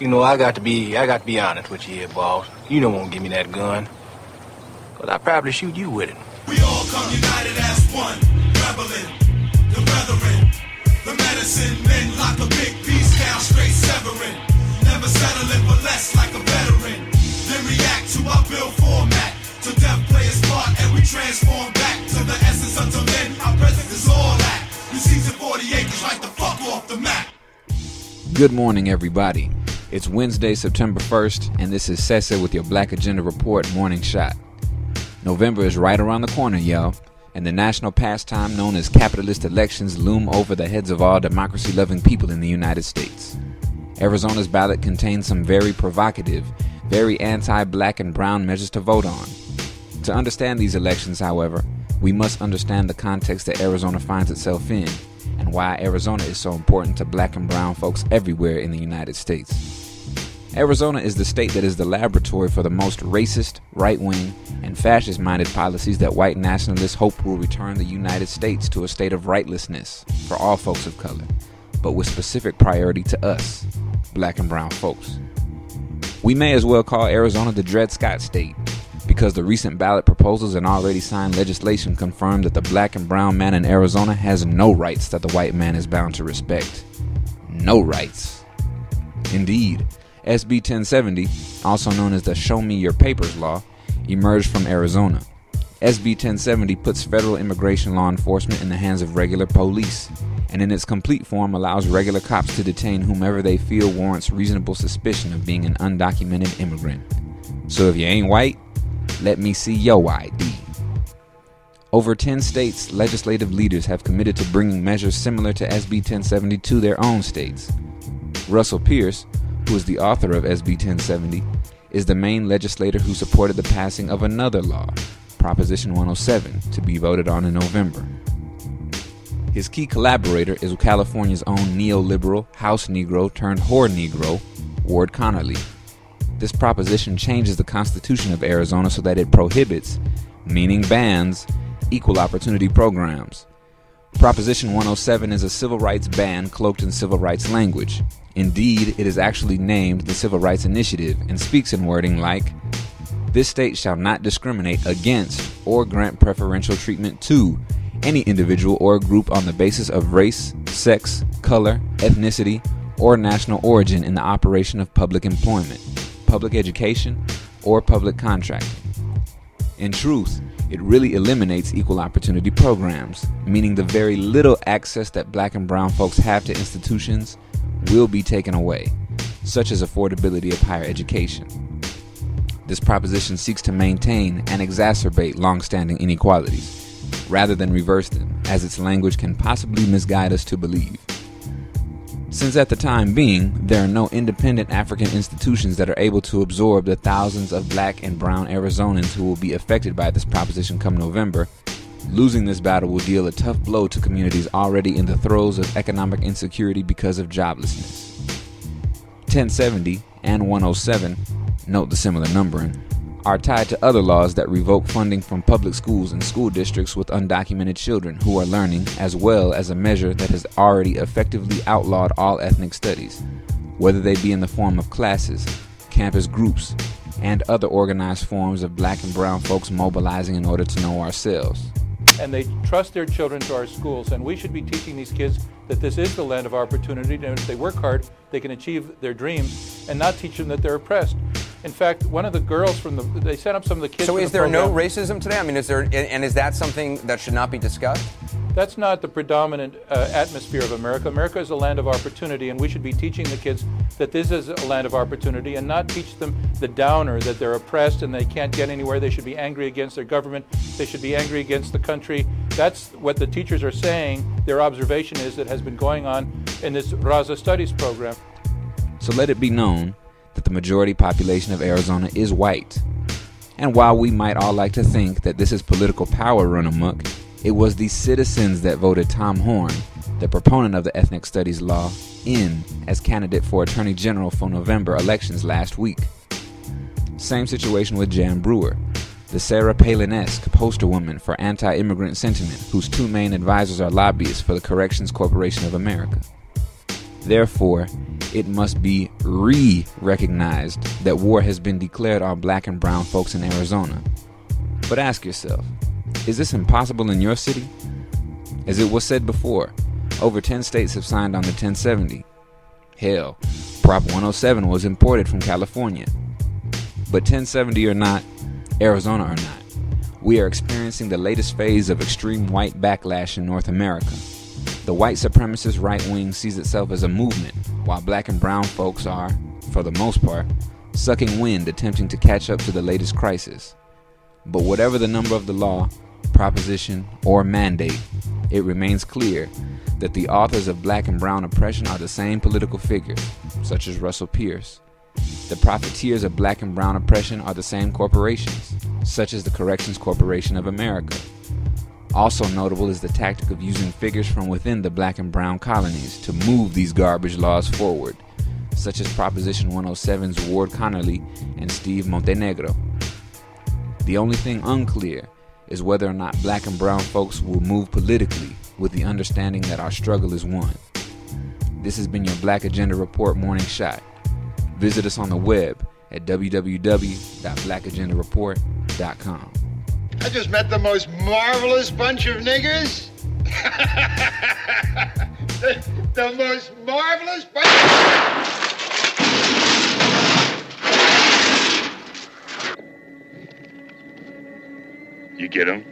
You know, I got to be honest with you here, boss. You don't want to give me that gun. 'Cause I'd probably shoot you with it. We all come united as one, rebelling, the brethren, the medicine men lock a big piece down, straight severing. Never settling for less like a veteran. Then react to our bill format. To death play its part and we transform back to the essence. Until then, our presence is all that. We seize the 40 acres like the fuck off the map. Good morning, everybody. It's Wednesday, September 1st, and this is Sessa with your Black Agenda Report Morning Shot. November is right around the corner, y'all, and the national pastime known as capitalist elections loom over the heads of all democracy-loving people in the United States. Arizona's ballot contains some very provocative, very anti-black and brown measures to vote on. To understand these elections, however, we must understand the context that Arizona finds itself in, and why Arizona is so important to black and brown folks everywhere in the United States. Arizona is the state that is the laboratory for the most racist, right-wing, and fascist-minded policies that white nationalists hope will return the United States to a state of rightlessness for all folks of color, but with specific priority to us, black and brown folks. We may as well call Arizona the Dred state, because the recent ballot proposals and already signed legislation confirm that the black and brown man in Arizona has no rights that the white man is bound to respect. No rights. Indeed, SB 1070, also known as the Show Me Your Papers law, emerged from Arizona. SB 1070 puts federal immigration law enforcement in the hands of regular police, and in its complete form allows regular cops to detain whomever they feel warrants reasonable suspicion of being an undocumented immigrant. So if you ain't white, let me see your ID. Over 10 states' legislative leaders have committed to bringing measures similar to SB 1070 to their own states. Russell Pierce, who is the author of SB 1070, is the main legislator who supported the passing of another law, Proposition 107, to be voted on in November. His key collaborator is California's own neoliberal House Negro turned whore Negro, Ward Connerly. This proposition changes the Constitution of Arizona so that it prohibits, meaning bans, equal opportunity programs. Proposition 107 is a civil rights ban cloaked in civil rights language. Indeed, it is actually named the Civil Rights Initiative and speaks in wording like, "This state shall not discriminate against or grant preferential treatment to any individual or group on the basis of race, sex, color, ethnicity, or national origin in the operation of public employment, public education, or public contracting." In truth, it really eliminates equal opportunity programs, meaning the very little access that black and brown folks have to institutions will be taken away, such as affordability of higher education. This proposition seeks to maintain and exacerbate long-standing inequalities, rather than reverse them, as its language can possibly misguide us to believe. Since at the time being, there are no independent African institutions that are able to absorb the thousands of black and brown Arizonans who will be affected by this proposition come November, losing this battle will deal a tough blow to communities already in the throes of economic insecurity because of joblessness. 1070 and 107, note the similar numbering, are tied to other laws that revoke funding from public schools and school districts with undocumented children who are learning, as well as a measure that has already effectively outlawed all ethnic studies, whether they be in the form of classes, campus groups, and other organized forms of black and brown folks mobilizing in order to know ourselves. And they trust their children to our schools, and we should be teaching these kids that this is the land of opportunity, and if they work hard, they can achieve their dreams, and not teach them that they're oppressed. In fact, one of the girls they sent up some of the kids. So is there no racism today? I mean, is that something that should not be discussed? That's not the predominant atmosphere of America. America is a land of opportunity, and we should be teaching the kids that this is a land of opportunity and not teach them the downer, that they're oppressed and they can't get anywhere. They should be angry against their government. They should be angry against the country. That's what the teachers are saying. Their observation is that has been going on in this Raza Studies program. So let it be known that the majority population of Arizona is white. And while we might all like to think that this is political power run amok, it was the citizens that voted Tom Horn, the proponent of the ethnic studies law, in as candidate for Attorney General for November elections last week. Same situation with Jan Brewer, the Sarah Palin-esque poster woman for anti-immigrant sentiment, whose two main advisors are lobbyists for the Corrections Corporation of America. Therefore, it must be recognized that war has been declared on black and brown folks in Arizona. But ask yourself, is this impossible in your city? As it was said before, over 10 states have signed on the 1070. Hell, Prop 107 was imported from California. But 1070 or not, Arizona or not, we are experiencing the latest phase of extreme white backlash in North America. The white supremacist right wing sees itself as a movement, while black and brown folks are, for the most part, sucking wind attempting to catch up to the latest crisis. But whatever the number of the law, proposition, or mandate, it remains clear that the authors of black and brown oppression are the same political figures, such as Russell Pierce. The profiteers of black and brown oppression are the same corporations, such as the Corrections Corporation of America. Also notable is the tactic of using figures from within the black and brown colonies to move these garbage laws forward, such as Proposition 107's Ward Connerly and Steve Montenegro. The only thing unclear is whether or not black and brown folks will move politically with the understanding that our struggle is one. This has been your Black Agenda Report Morning Shot. Visit us on the web at www.blackagendareport.com. I just met the most marvelous bunch of niggers. the most marvelous bunch. You get 'em?